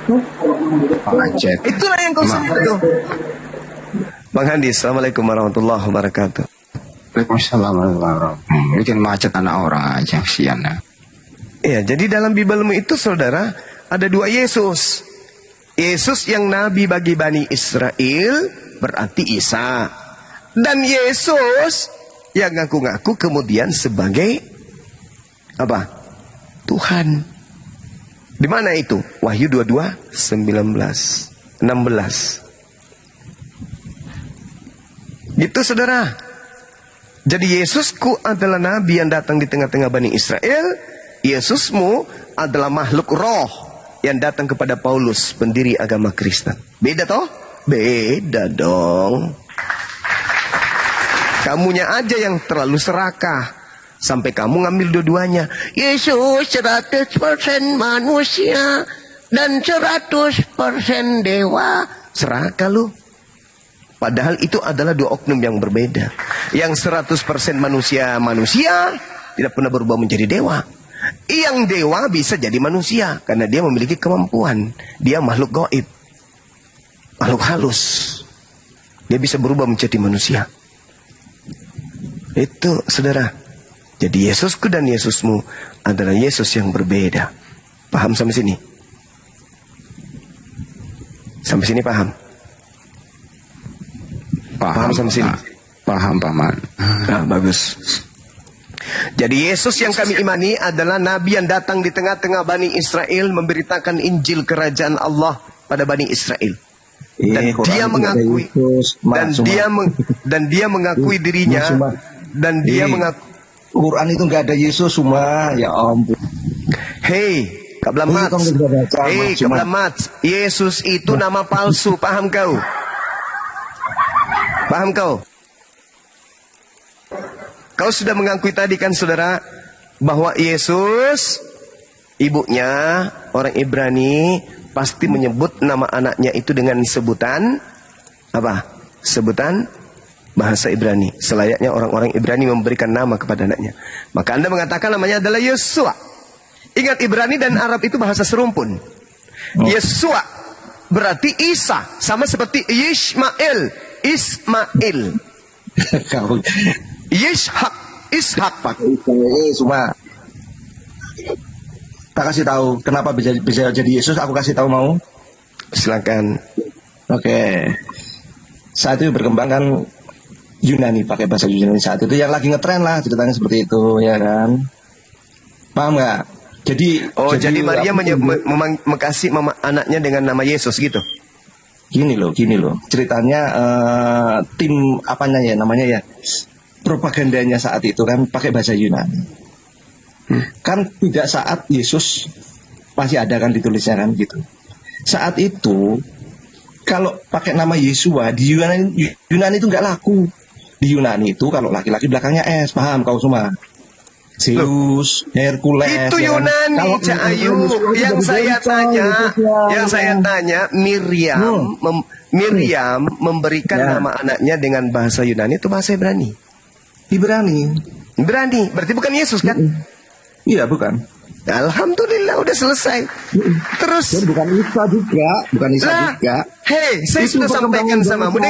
Macet. Itulah yang kau sebut itu. Bang Handi, assalamualaikum warahmatullahi wabarakatuh. Waalaikumsalam warahmatullahi wabarakatuh. Bikin macet anak orang aja, sian ya. Iya, jadi dalam Bibelmu itu saudara ada dua Yesus. Yesus yang nabi bagi Bani Israel berarti Isa. Dan Yesus yang ngaku-ngaku kemudian sebagai apa? Tuhan. Di mana itu? Wahyu 22, 19, 16. Gitu saudara. Jadi Yesusku adalah nabi yang datang di tengah-tengah Bani Israel. Yesusmu adalah makhluk roh yang datang kepada Paulus, pendiri agama Kristen. Beda toh? Beda dong. Kamunya aja yang terlalu serakah. Sampai kamu ngambil dua-duanya. Yesus 100% manusia dan 100% dewa. Serakah lu. Padahal itu adalah dua oknum yang berbeda. Yang 100% manusia tidak pernah berubah menjadi dewa. Yang dewa bisa jadi manusia karena dia memiliki kemampuan. Dia makhluk gaib, makhluk halus. Dia bisa berubah menjadi manusia. Itu saudara. Jadi Yesusku dan Yesusmu adalah Yesus yang berbeda. Paham sampai sini? Sampai sini paham? Paham sampai sini? Paham, Paman. Nah, bagus. Jadi Yesus yang kami imani adalah nabi yang datang di tengah-tengah Bani Israel memberitakan Injil kerajaan Allah pada Bani Israel. Dan dia mengakui dan dia mengakui dirinya dan dia mengaku Quran itu nggak ada Yesus semua, ya ampun. Hei, Kablamat. Hei, Kablamat. Yesus itu nama palsu, paham kau? Paham kau? Kau sudah mengakui tadi kan saudara bahwa Yesus ibunya orang Ibrani pasti menyebut nama anaknya itu dengan sebutan apa? Sebutan bahasa Ibrani. Selayaknya orang-orang Ibrani memberikan nama kepada anaknya. Maka Anda mengatakan namanya adalah Yesua. Ingat Ibrani dan Arab itu bahasa serumpun. Yesua berarti Isa. Sama seperti Ismail. Ishak. Semua. Tak kasih tahu kenapa bisa jadi Yesus. Aku kasih tahu mau. Silakan. Oke. Saat itu berkembang kan Yunani, pakai bahasa Yunani saat itu yang lagi ngetren lah ceritanya seperti itu, ya kan? Paham nggak? Jadi Maria mengasihi anaknya dengan nama Yesus gitu. Gini loh, ceritanya tim apanya ya namanya ya, propagandanya saat itu kan pakai bahasa Yunani. Kan tidak saat Yesus masih ada kan ditulisnya kan gitu. Saat itu kalau pakai nama Yesua di Yunani itu nggak laku. Di Yunani itu kalau laki-laki belakangnya S, paham kau semua? Zeus, Hercules. Itu Yunani, ya Cak Ayu. Yang saya tanya, Miriam memberikan nama anaknya dengan bahasa Yunani itu bahasa Ibrani. Ibrani, berarti bukan Yesus kan? Iya, bukan. Alhamdulillah udah selesai. Terus bukan Isa juga. Hei, saya sudah sampaikan sama kamu.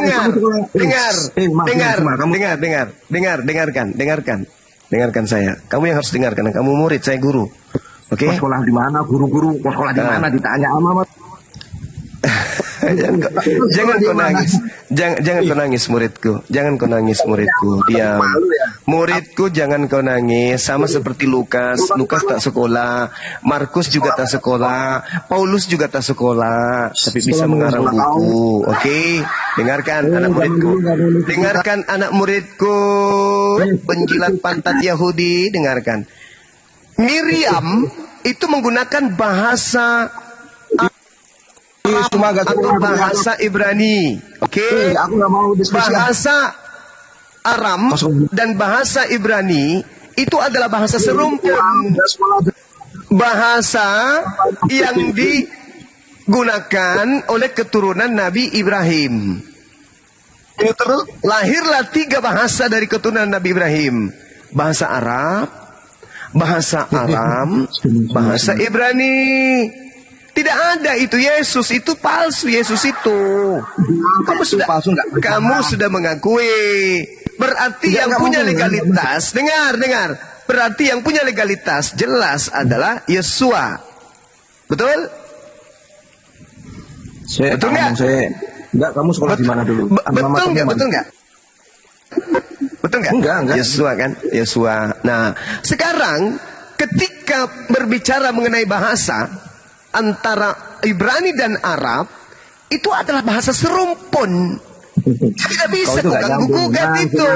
Dengarkan saya. Kamu yang harus dengarkan. Kamu murid, saya guru. Oke? Sekolah di mana? Guru-guru sekolah di mana? Ditanya sama Jangan kau nangis. Jangan kau nangis muridku. Jangan kau nangis muridku. Diam. Muridku jangan kau nangis. Sama seperti Lukas. Lukas tak sekolah. Markus juga tak sekolah. Paulus juga tak sekolah. Tapi bisa mengarang buku. Oke? Dengarkan anak muridku. Dengarkan anak muridku. Penjilat pantat Yahudi. Dengarkan. Miriam itu menggunakan bahasa atau bahasa Ibrani, oke? Bahasa Aram dan bahasa Ibrani itu adalah bahasa serumpun, bahasa yang digunakan oleh keturunan Nabi Ibrahim. Lahirlah 3 bahasa dari keturunan Nabi Ibrahim: bahasa Arab, bahasa Aram, bahasa Ibrani. Tidak ada itu Yesus, itu palsu Yesus itu. Kamu sudah mengakui. Berarti yang punya legalitas, dengar. Berarti yang punya legalitas jelas adalah Yesua. Betul? Betul nggak? Enggak, kamu sekolah di mana dulu? Betul nggak? Betul nggak? Enggak. Yesua kan? Yesua. Nah, sekarang ketika berbicara mengenai bahasa antara Ibrani dan Arab, itu adalah bahasa serumpun. Tidak bisa kau ganggu-gugat itu.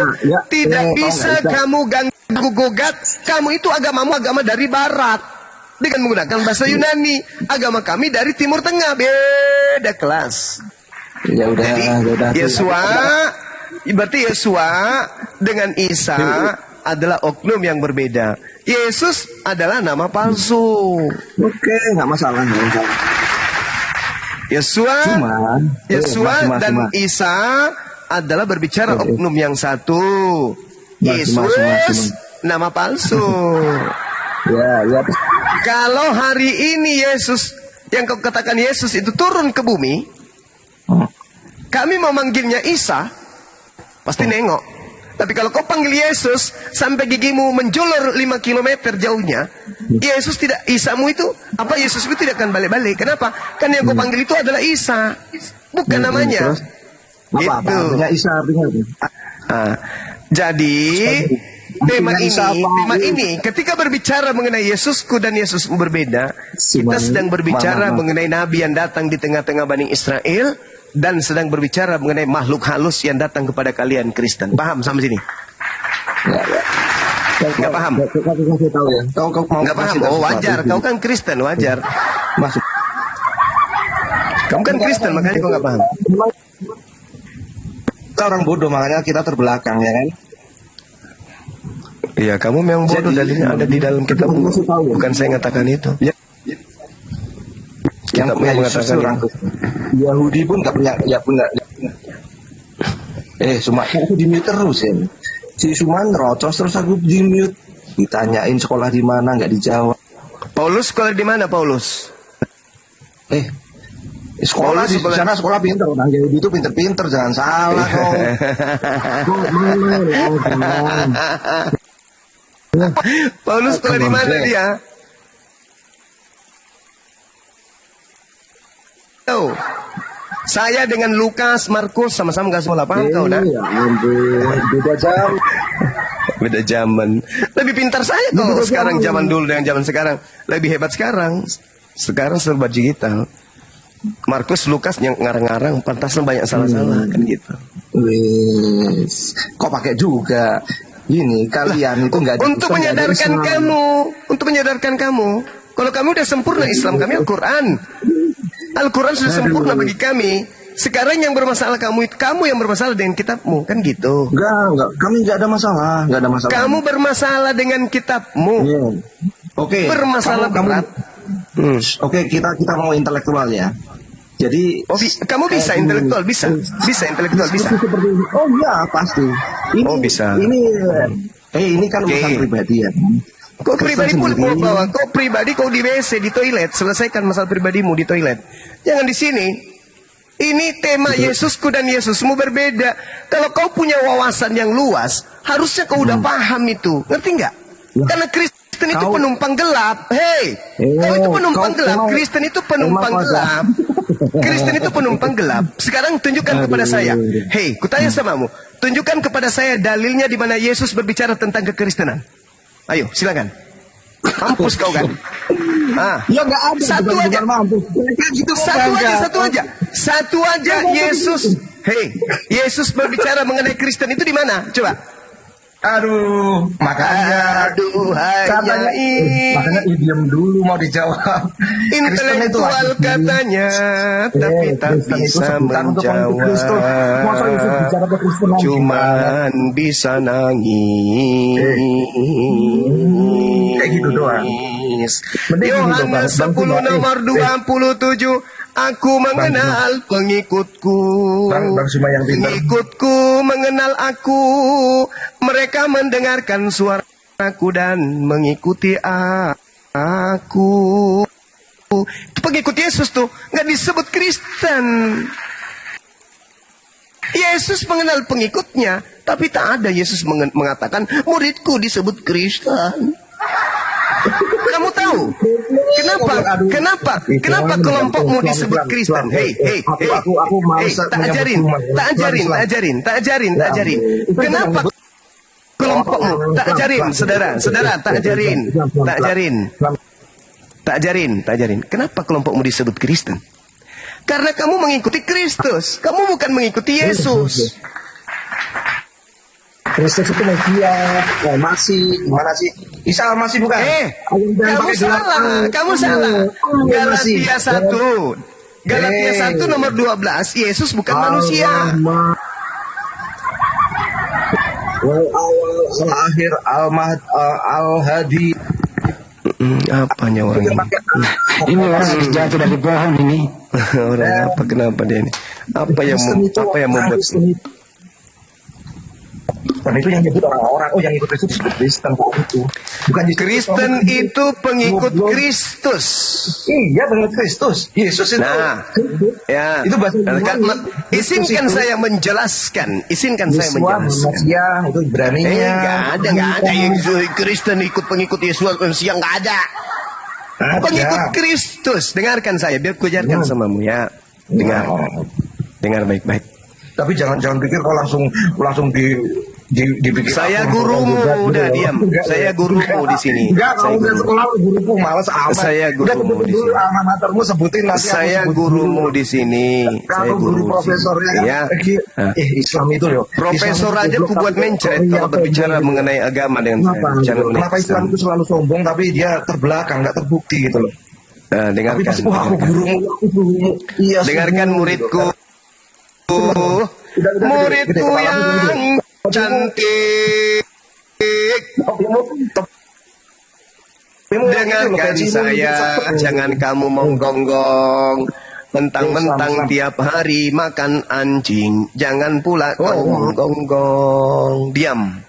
Tidak bisa kamu ganggu-gugat. Kamu itu agamamu agama dari Barat dengan menggunakan bahasa Yunani. Agama kami dari Timur Tengah, beda kelas. Ya udah. Jadi Yesua, berarti Yesua dengan Isa adalah oknum yang berbeda. Yesus adalah nama palsu. Oke, nggak masalah. Yesua dan Isa adalah berbicara oknum yang satu. Yesus nama palsu. Ya. Kalau hari ini Yesus, yang kau katakan Yesus itu turun ke bumi, kami mau manggilnya Isa, pasti nengok. Tapi kalau kau panggil Yesus sampai gigimu menjulur 5 km jauhnya, Yesus tidak, Isamu itu, Yesus itu tidak akan balik-balik. Kenapa? Kan yang kau panggil itu adalah Isa, bukan namanya. Apa artinya Isa artinya? Jadi tema ini ketika berbicara mengenai Yesusku dan Yesusmu berbeda, kita sedang berbicara mengenai Nabi yang datang di tengah-tengah Bani Israel dan sedang berbicara mengenai makhluk halus yang datang kepada kalian Kristen. Paham sampai sini? Nggak paham? Nggak paham? Oh wajar, kau kan Kristen, wajar. Masuk. Kamu kan Kristen, makanya kau nggak paham. Kita orang bodoh, makanya kita terbelakang, ya kan? Iya, kamu memang bodoh, dalilnya ada di dalam kitab. Bukan saya ngatakan itu. Yang punya mengatakan orang Yahudi pun nggak punya, cuma aku di mute terus ya. Si Suman rocos terus aku di mute. Ditanyain sekolah di mana nggak dijawab. Paulus sekolah di mana Paulus? Sekolah di sana sekolah pinter. Orang Yahudi itu pinter-pinter, jangan salah kau. Paulus sekolah di mana dia? Saya dengan Lukas, Markus sama-sama nggak sekolah, paham kau dah? Beda zaman. Lebih pintar saya kok sekarang, zaman dulu dengan zaman sekarang. Lebih hebat sekarang. Sekarang serba digital. Markus, Lukas yang ngarang-ngarang, pantasnya banyak salah-salah kan gitu. Kok pakai juga? Ini kalian itu nggak untuk menyadarkan kamu. Kalau kamu udah sempurna Islam kami Al-Quran. Al-Quran sudah sempurna bagi kami. Sekarang yang bermasalah kamu yang bermasalah dengan kitabmu, kan gitu. Enggak, kami nggak ada masalah. Kamu bermasalah dengan kitabmu. Oke. Bermasalah berat. Oke, kita mau intelektual ya. Jadi kamu bisa intelektual, bisa intelektual, bisa. Oh iya, pasti. Ini, bisa. Ini kan urusan pribadi ya. Kau pribadi pun mau bawa, kau pribadi kau di WC, di toilet, selesaikan masalah pribadimu di toilet. Jangan di sini. Ini tema Yesusku dan Yesusmu berbeda. Kalau kau punya wawasan yang luas, harusnya kau udah paham itu. Ngerti nggak? Karena Kristen itu penumpang gelap. Kau itu penumpang gelap. Kristen itu penumpang gelap. Kristen itu penumpang gelap. Sekarang tunjukkan kepada saya. Kutanya samamu. Tunjukkan kepada saya dalilnya di mana Yesus berbicara tentang kekristenan. Ayo, silakan. Mampus kau kan? Ya nggak ada. Satu aja. Yesus. Yesus berbicara mengenai Kristen itu di mana? Coba. Aduh, makanya makanya diam dulu mau dijawab. Intelektual katanya, tapi tak bisa menjawab. Cuman bisa nangis. Kayak gitu doang. Yohanes 10 nomor 27. Aku mengenal pengikutku. Pengikutku mengenal aku. Mereka mendengarkan suaraku dan mengikuti aku. muridku. Itu pengikut Yesus tuh, nggak disebut Kristen. Yesus mengenal pengikutnya, tapi tak ada Yesus mengatakan muridku disebut Kristen. Kamu tahu kenapa kelompokmu disebut Kristen? Hei, tak ajarin. Kenapa kelompokmu tak ajarin, saudara, tak ajarin. Kenapa kelompokmu disebut Kristen? Karena kamu mengikuti Kristus, kamu bukan mengikuti Yesus. Kristus itu Mesias, masih gimana sih? Isa masih bukan? Kamu salah. Galatia 1 nomor 12, Yesus bukan manusia. Al-akhir al-hadi. Apanya orang ini? Ini orang jatuh dari pohon ini. Orang apa? Kenapa dia ini? Apa yang membuat? Dan itu yang nyebut orang-orang, yang ikut Kristus disebut Kristen itu. Bukan Kristen itu pengikut Kristus. Iya, pengikut Kristus. Yesus itu. Nah, ya. Itu bahasa Izinkan saya menjelaskan. Manusia itu beraninya. Enggak ada. Kristen ikut pengikut Yesus manusia, enggak ada. Pengikut Kristus. Dengarkan saya, biar ku ajarkan samamu ya. Dengar baik-baik. Tapi jangan pikir kau langsung dipikir. Saya gurumu, udah diam. Saya gurumu di sini. Enggak, kalau udah sekolah gurumu malas amat. Saya gurumu di sini. Alma matermu sebutin nanti. Saya gurumu di sini. Saya guru profesornya ya. Islam itu loh. Profesor aja ku buat mencret kalau berbicara mengenai agama dengan saya. Kenapa Islam itu selalu sombong tapi dia terbelakang, nggak terbukti gitu loh. Dengarkan. Gurumu. Iya. Dengarkan muridku. Muridku yang cantik, dengarkan saya, jangan kamu menggonggong mentang-mentang tiap hari makan anjing, jangan pula kamu menggonggong. Diam.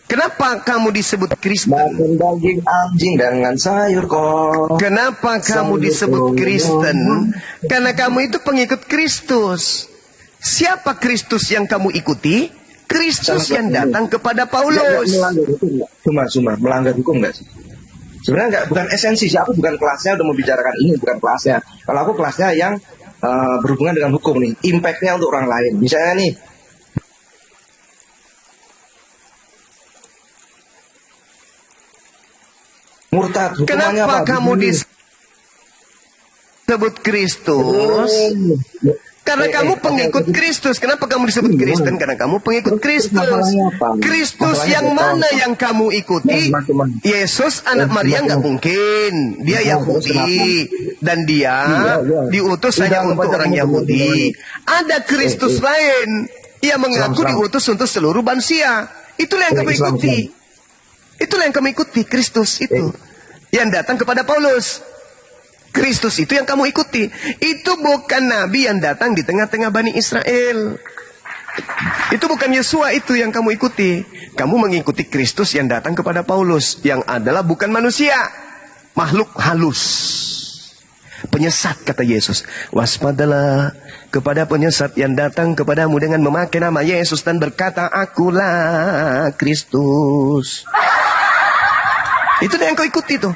Kenapa kamu disebut Kristen? Makan daging anjing dengan sayur kok. Kenapa kamu disebut Kristen? Karena kamu itu pengikut Kristus. Siapa Kristus yang kamu ikuti? Kristus yang datang kepada Paulus. Cuma melanggar hukum nggak sih? Sebenarnya bukan esensi sih. Aku bukan kelasnya udah membicarakan ini, bukan kelasnya. Kalau aku kelasnya yang berhubungan dengan hukum nih, impactnya untuk orang lain. Misalnya nih, murtad. Kenapa kamu disebut Kristus? Karena kamu pengikut Kristus. Kenapa kamu disebut Kristen? Karena kamu pengikut Kristus. Kristus yang mana yang kamu ikuti? Yesus anak Maria nggak mungkin. Dia Yahudi. Dan dia diutus hanya untuk orang Yahudi. Ada Kristus lain yang mengaku diutus untuk seluruh manusia. Itulah yang kamu ikuti. Itulah yang kamu ikuti. Kristus itu yang datang kepada Paulus. Kristus itu yang kamu ikuti. Itu bukan Nabi yang datang di tengah-tengah Bani Israel. Itu bukan Yesua itu yang kamu ikuti. Kamu mengikuti Kristus yang datang kepada Paulus. Yang adalah bukan manusia. Makhluk halus. Penyesat kata Yesus. Waspadalah kepada penyesat yang datang kepadamu dengan memakai nama Yesus dan berkata, akulah Kristus. Itu yang kau ikuti tuh.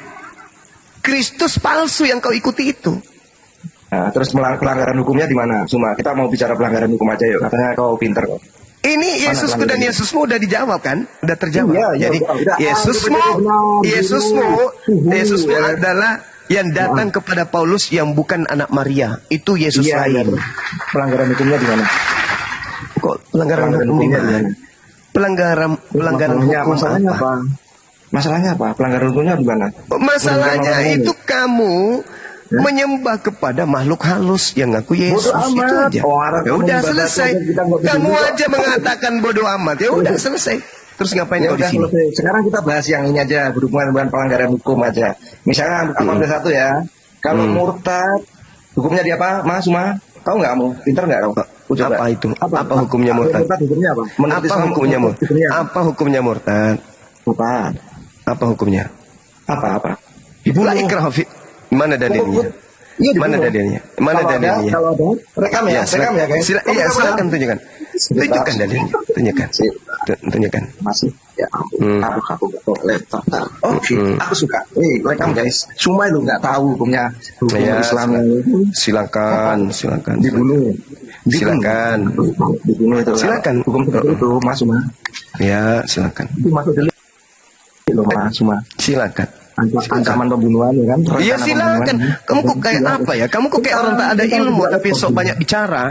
Kristus palsu yang kau ikuti itu. Nah, terus pelanggaran hukumnya di mana? Cuma kita mau bicara pelanggaran hukum aja yuk. Katanya kau pinter kok. Ini Yesusku dan Yesusmu udah dijawab kan? Udah terjawab. Jadi Yesusmu adalah yang datang kepada Paulus yang bukan anak Maria. Itu Yesus lain. Pelanggaran hukumnya di mana? Kok pelanggaran hukum di mana? Pelanggaran hukum apa? Masalahnya apa? Pelanggaran hukumnya di mana? Masalahnya itu kamu menyembah kepada makhluk halus yang ngaku Yesus. Itu aja. Ya udah selesai. Kamu aja mengatakan bodoh amat. Ya udah selesai. Terus ngapain kau di sini? Sekarang kita bahas yang ini aja, berhubungan dengan pelanggaran hukum aja. Misalnya apa satu ya? Kalau murtad, hukumnya dia apa? Mas, tahu nggak kamu? Pinter nggak kamu? Apa itu? Apa hukumnya murtad? Hukumnya apa? Apa hukumnya murtad? Apa? Apa hukumnya? Apa? La ikraha fi. Mana dalilnya? Iya, Mana dibunuh. dalilnya? Mana Kalau dalilnya? ada, kalau ada, rekam ya, rekam ya guys. Iya, silakan tunjukkan. Tunjukkan dalilnya. Tunjukkan. Tunjukkan. Masih ya ampun, aku laptop. Oke, aku suka. Rekam guys. Cuma itu nggak tahu hukum Ya, Islam. silakan. Dibunuh. Silakan. Dibunuh itu. Silakan. Hukum seperti itu, Mas Suma. Ya, silakan. Itu masuk delik loh, Mas Suma. Silakan. Ancaman pembunuhan ya kan? Iya, Rencana silakan. pembunuhan. Kamu kok kayak apa ya? Kamu kok kayak orang tak ada ilmu tapi sok banyak bicara.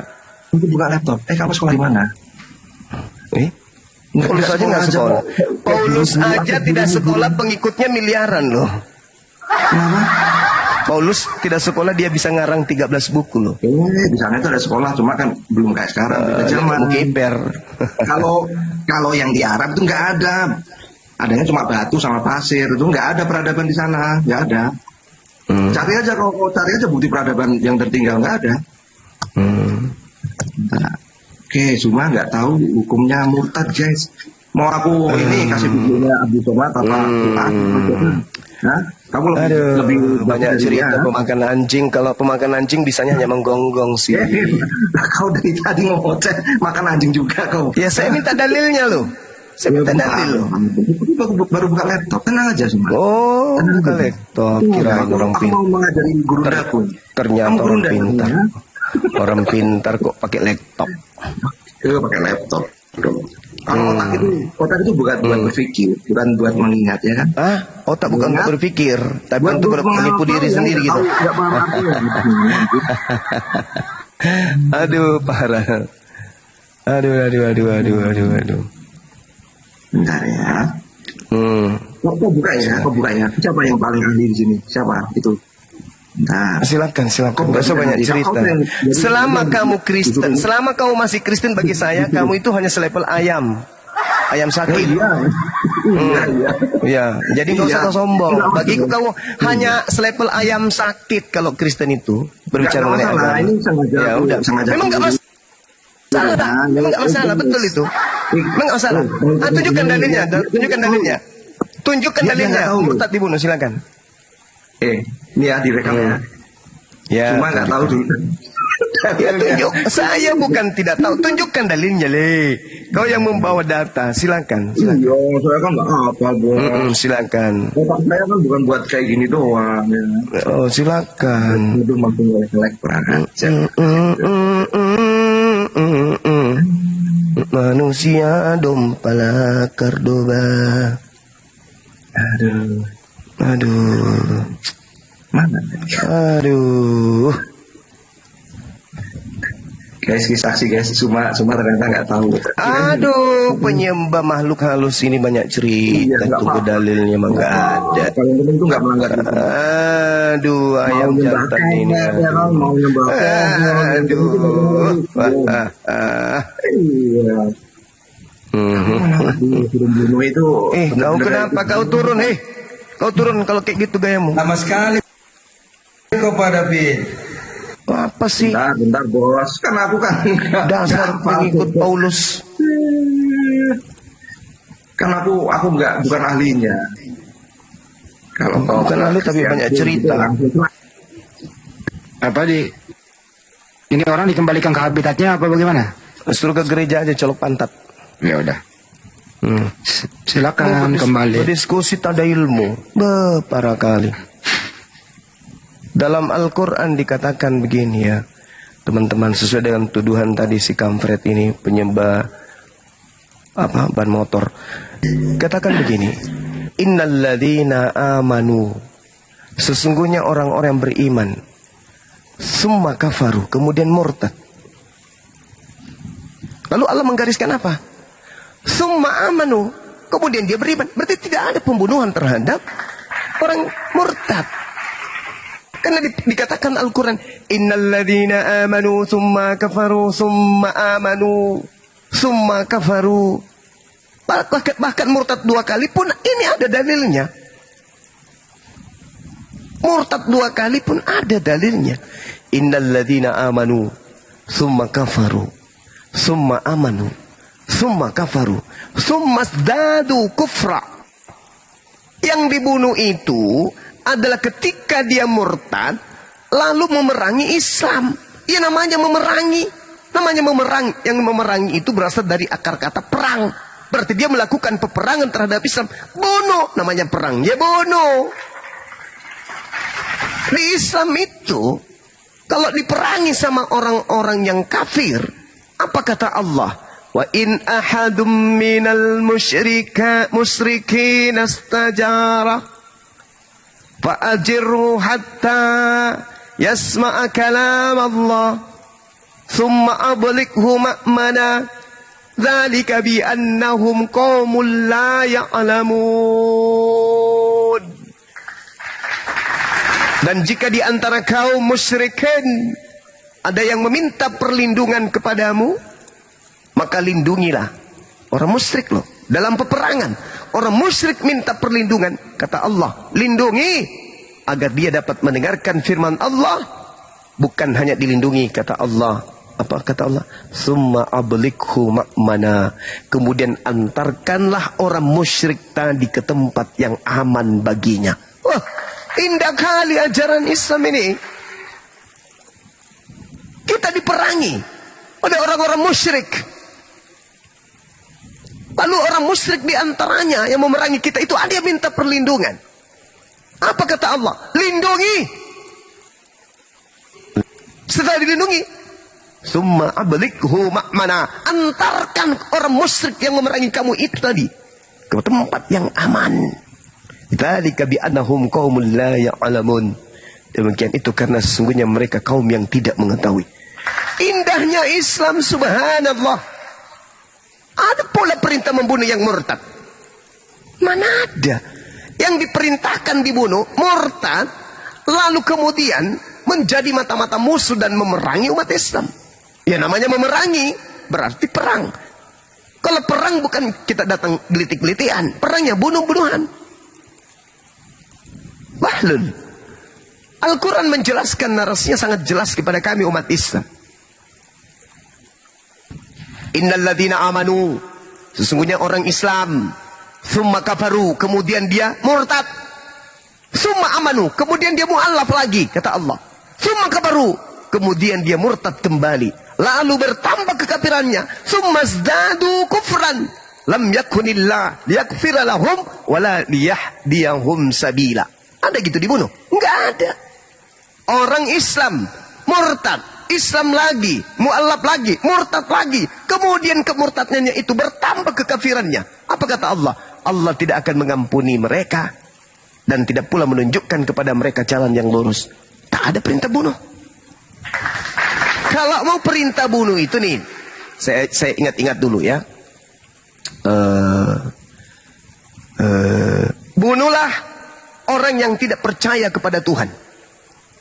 Itu buka laptop. Kamu sekolah di mana? Paulus aja nggak sekolah. Paulus aja tidak sekolah, pengikutnya miliaran loh. Paulus tidak sekolah, dia bisa ngarang 13 buku loh. Di sana itu ada sekolah, cuma kan belum kayak sekarang. Beda zaman. Kiper. Kalau yang di Arab itu nggak ada. Adanya cuma batu sama pasir. Itu nggak ada peradaban di sana, nggak ada. Cari aja, kalau cari aja bukti peradaban yang tertinggal, nggak ada. Nah, oke, cuma nggak tahu hukumnya murtad guys. Mau aku ini kasih videonya Abdul Somad apa? Nah, kamu lebih banyak dari cerita dia. pemakan anjing. Kalau pemakan anjing bisanya hanya menggonggong sih. Kau dari tadi ngoceh makan anjing juga kau. Ya saya minta dalilnya loh. Saya minta dalil loh. Baru buka laptop, tenang aja semua. Oh, buka laptop. Kirain orang Aku mau mengajari guru dapur. Ternyata Kamu orang guru pintar. ya? Orang pintar kok pakai laptop. Pakai laptop. Kalau otak itu bukan buat berpikir, bukan buat mengingat ya kan? Otak bukan untuk berpikir, tapi untuk menipu diri sendiri gitu. Aduh, parah. Aduh. Bentar ya. Kok buka ya? Siapa yang paling ahli di sini? Siapa itu? Nah, silakan. Gak usah banyak cerita. Selama kamu Kristen, selama kamu masih Kristen, bagi saya kamu itu hanya selevel ayam sakit. Iya. Jadi gak usah sombong. Bagiku kamu hanya selevel ayam sakit kalau Kristen itu berbicara mengenai agama. Ya udah. Memang gak masalah, betul itu. Memang gak masalah. Tunjukkan dalilnya. Tunjukkan dalilnya. Murtad dibunuh, silakan. Ini ya direkam ya. Ya. Cuma nggak tahu dulu. Ya, saya bukan tidak tahu. Tunjukkan dalilnya, Le. Kau yang membawa data, silakan. Iya, saya kan nggak apa, Bos. Silakan. Otak saya kan bukan buat kayak gini doang. Ya. Oh, silakan. Itu makin selek aja. Manusia dompala Cordoba. Aduh. Mana? Aduh. Guys, saksi guys, cuma ternyata nggak tahu. Aduh, penyembah makhluk halus ini banyak cerita. Tunggu dalilnya emang nggak ada. Paling penting itu nggak melanggar. Aduh, ayam jantan ini. Aduh. Iya. Bunuh itu. Kau kenapa kau turun? Kau turun kalau kayak gitu gayamu. Lama sekali kepada Bin. Apa sih? Bentar bos, kan aku kan dasar pengikut Paulus. Kan aku bukan ahlinya. Kalau bukan ahli tapi banyak cerita. Apa ini orang dikembalikan ke habitatnya apa bagaimana? Suruh ke gereja aja colok pantat. Ya udah. Silakan kembali. Berdiskusi tak ada ilmu. Parah kali. Dalam Al-Quran dikatakan begini ya, teman-teman, sesuai dengan tuduhan tadi si kampret ini penyembah ban motor. Katakan begini, innalladzina amanu, sesungguhnya orang-orang yang beriman, summa kafaru, kemudian murtad. Lalu Allah menggariskan apa? Summa amanu, kemudian dia beriman. Berarti tidak ada pembunuhan terhadap orang murtad. Karena dikatakan Al-Quran, innalladzina amanu summa kafaru summa amanu summa kafaru. Bahkan murtad 2 kali pun ini ada dalilnya. Murtad 2 kali pun ada dalilnya. Innalladzina amanu summa kafaru summa amanu summa kafaru summa zdadu kufra. Yang dibunuh itu adalah ketika dia murtad, lalu memerangi Islam. Ya namanya memerangi. Namanya memerangi. Yang memerangi itu berasal dari akar kata perang. Berarti dia melakukan peperangan terhadap Islam. Bunuh. Namanya perang. Ya bunuh. Di Islam itu, kalau diperangi sama orang-orang yang kafir, apa kata Allah? Wa in ahadum minal musyrikin astajara fa'ajirhu hatta yasma'a kalam Allah thumma ablighu ma'mana dzalika bi annahum qaumul la ya'lamun. Dan jika di antara kaum musyrikin ada yang meminta perlindungan kepadamu, maka lindungilah. Orang musyrik loh, dalam peperangan orang musyrik minta perlindungan, kata Allah, lindungi agar dia dapat mendengarkan firman Allah. Bukan hanya dilindungi, kata Allah. Apa kata Allah? Summa ablighu ma'mana. Kemudian antarkanlah orang musyrik tadi ke tempat yang aman baginya. Wah, indah kali ajaran Islam ini. Kita diperangi oleh orang-orang musyrik. Lalu orang musyrik diantaranya yang memerangi kita itu ada yang minta perlindungan. Apa kata Allah? Lindungi. Setelah dilindungi, summa ablighu ma'mana. Antarkan orang musyrik yang memerangi kamu itu tadi ke tempat yang aman. Dzalika bi annahum qaumul la ya'lamun. Demikian itu karena sesungguhnya mereka kaum yang tidak mengetahui. Indahnya Islam, subhanallah. Ada pula perintah membunuh yang murtad. Mana ada yang diperintahkan dibunuh murtad lalu kemudian menjadi mata-mata musuh dan memerangi umat Islam. Ya namanya memerangi berarti perang. Kalau perang bukan kita datang gelitik-gelitian, perangnya bunuh-bunuhan. Bahlul. Al-Quran menjelaskan, narasinya sangat jelas kepada kami umat Islam. Innal ladzina amanu, sesungguhnya orang Islam, thumma kafaru, kemudian dia murtad, thumma amanu, kemudian dia mu'allaf lagi, kata Allah, thumma kafaru, kemudian dia murtad kembali, lalu bertambah kekafirannya, thumma zdadu kufran, lam yakunillah liyakfira lahum wala liyahdiyahum sabila. Ada gitu dibunuh? Enggak ada. Orang Islam murtad, Islam lagi, mu'allaf lagi, murtad lagi. Kemudian kemurtadnya itu bertambah kekafirannya. Apa kata Allah? Allah tidak akan mengampuni mereka dan tidak pula menunjukkan kepada mereka jalan yang lurus. Tak ada perintah bunuh. Kalau mau perintah bunuh itu nih, saya ingat-ingat dulu ya. Bunuhlah orang yang tidak percaya kepada Tuhan.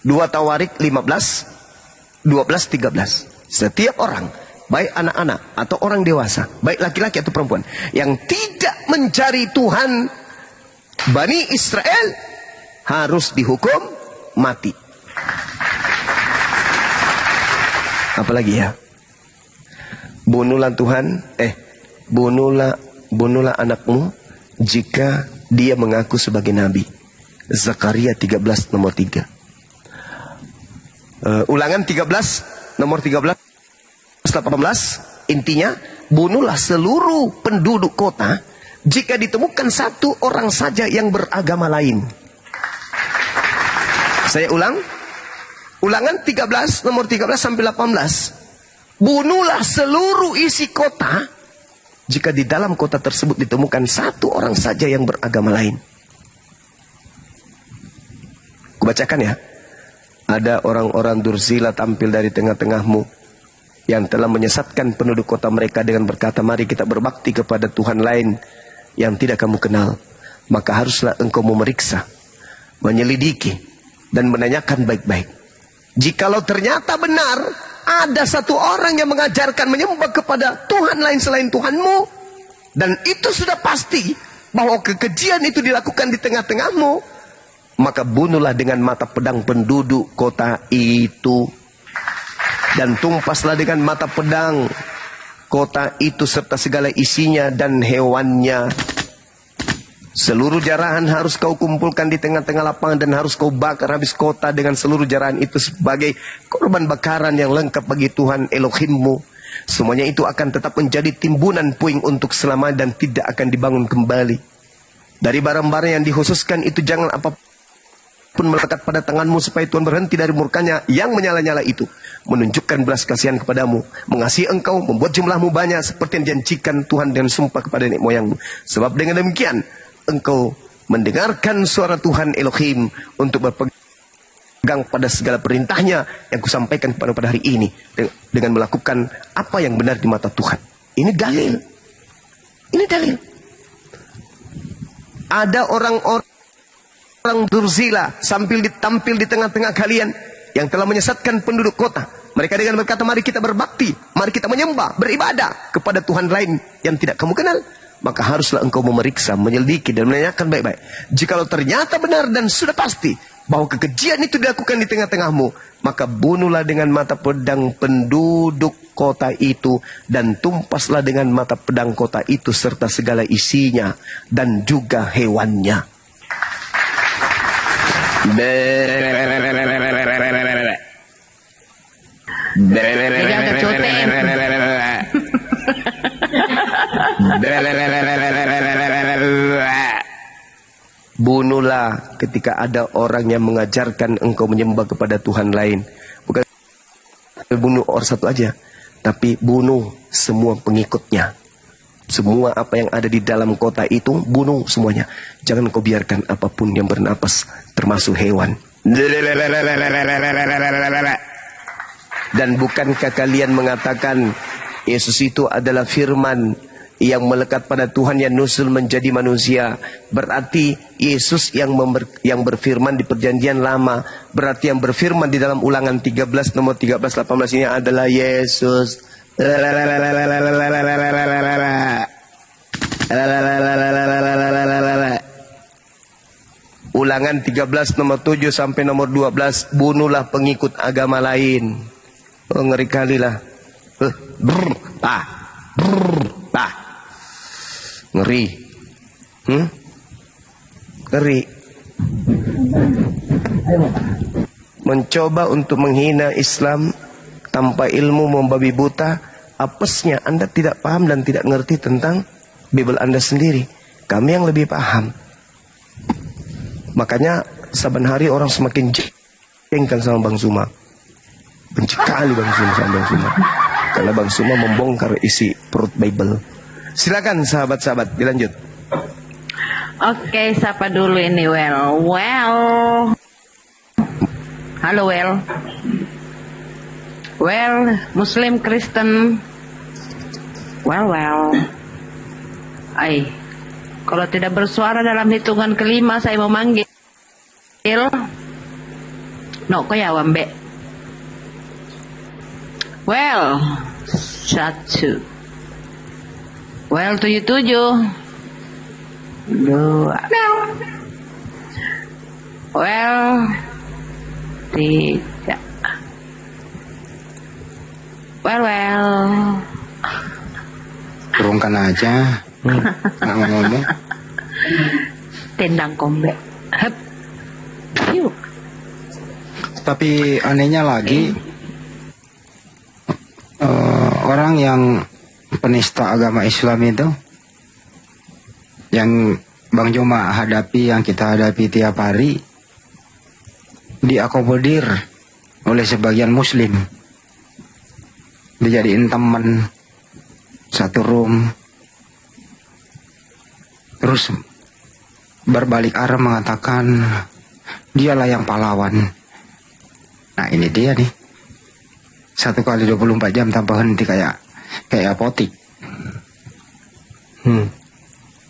2 Tawarik 15, 12, 13. Setiap orang, baik anak-anak atau orang dewasa, baik laki-laki atau perempuan, yang tidak mencari Tuhan, Bani Israel, harus dihukum mati. Apalagi ya? Bunuhlah Tuhan, bunuhlah anakmu jika dia mengaku sebagai nabi. Zakaria 13 nomor 3. Ulangan 13 nomor 13 18. Intinya, bunuhlah seluruh penduduk kota jika ditemukan satu orang saja yang beragama lain. Saya ulang. Ulangan 13 nomor 13 sampai 18. Bunuhlah seluruh isi kota jika di dalam kota tersebut ditemukan satu orang saja yang beragama lain. Kubacakan ya. Ada orang-orang durzila tampil dari tengah-tengahmu yang telah menyesatkan penduduk kota mereka dengan berkata, mari kita berbakti kepada Tuhan lain yang tidak kamu kenal. Maka haruslah engkau memeriksa, menyelidiki, dan menanyakan baik-baik. Jikalau ternyata benar ada satu orang yang mengajarkan menyembah kepada Tuhan lain selain Tuhanmu, dan itu sudah pasti bahwa kekejian itu dilakukan di tengah-tengahmu, maka bunuhlah dengan mata pedang penduduk kota itu, dan tumpaslah dengan mata pedang kota itu serta segala isinya dan hewannya. Seluruh jarahan harus kau kumpulkan di tengah-tengah lapangan dan harus kau bakar habis kota dengan seluruh jarahan itu sebagai korban bakaran yang lengkap bagi Tuhan Elohimmu. Semuanya itu akan tetap menjadi timbunan puing untuk selama dan tidak akan dibangun kembali. Dari barang-barang yang dikhususkan itu jangan apapun melekat pada tanganmu supaya Tuhan berhenti dari murkanya yang menyala-nyala itu. Menunjukkan belas kasihan kepadamu, mengasihi engkau, membuat jumlahmu banyak seperti yang dijanjikan Tuhan dengan sumpah kepada nenek moyangmu. Sebab dengan demikian engkau mendengarkan suara Tuhan Elohim untuk berpegang pada segala perintahnya yang kusampaikan kepada pada hari ini dengan melakukan apa yang benar di mata Tuhan. Ini dalil. Ini dalil. Ada orang durzila sambil ditampil di tengah-tengah kalian yang telah menyesatkan penduduk kota. Mereka dengan berkata, mari kita berbakti, mari kita menyembah, beribadah kepada Tuhan lain yang tidak kamu kenal. Maka haruslah engkau memeriksa, menyelidiki dan menanyakan baik-baik. Jikalau ternyata benar dan sudah pasti bahwa kekejian itu dilakukan di tengah-tengahmu, maka bunuhlah dengan mata pedang penduduk kota itu dan tumpaslah dengan mata pedang kota itu serta segala isinya dan juga hewannya. Bunuhlah ketika ada orang yang mengajarkan engkau menyembah kepada Tuhan lain. Bukan bunuh orang satu aja, tapi bunuh semua pengikutnya. Semua apa yang ada di dalam kota itu, bunuh semuanya. Jangan kau biarkan apapun yang bernapas, termasuk hewan. Dan bukankah kalian mengatakan Yesus itu adalah firman yang melekat pada Tuhan yang nusul menjadi manusia? Berarti Yesus yang berfirman di perjanjian lama. Berarti yang berfirman di dalam Ulangan 13 nomor 13-18 ini adalah Yesus. Ulangan 13 nomor 7 sampai nomor 12. Bunuhlah pengikut agama lain. Oh, ngeri kali lah. Ngeri. Ngeri. Mencoba untuk menghina Islam tanpa ilmu, membabi buta. Apesnya Anda tidak paham dan tidak ngerti tentang Bible Anda sendiri. Kami yang lebih paham. Makanya saban hari orang semakin jengkel sama Bang Suma. Benci kali Bang Suma sama Bang Suma. Karena Bang Suma membongkar isi perut Bible. Silakan sahabat-sahabat, dilanjut. Oke, siapa dulu ini? Well. Halo Well, Muslim, Kristen. Well. Kalau tidak bersuara dalam hitungan kelima, saya mau manggil. No, kok ya wambe. Well, 1. Well, 77. 2. Well, 3. Well. Turunkan aja. Nggak ngomong. Tendang kombe. Hep. Yuk. Tapi anehnya lagi, orang yang penista agama Islam itu, yang Bang Joma hadapi, yang kita hadapi tiap hari, diakomodir oleh sebagian Muslim. Dijadiin teman satu room, terus berbalik arah mengatakan dialah yang pahlawan. Nah ini dia nih, 1 kali 24 jam tanpa henti kayak apotik.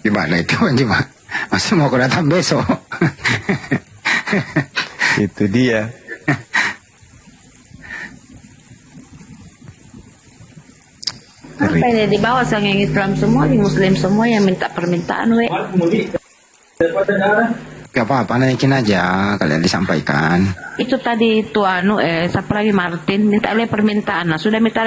Gimana itu Bang? Masih mau datang besok? Itu dia. Apa ini di bawah sang yang Islam semua, yang Muslim semua yang minta permintaan Gak apa-apa, naikin aja, kalian disampaikan. Itu tadi siapa lagi Martin minta permintaan. Nah, sudah minta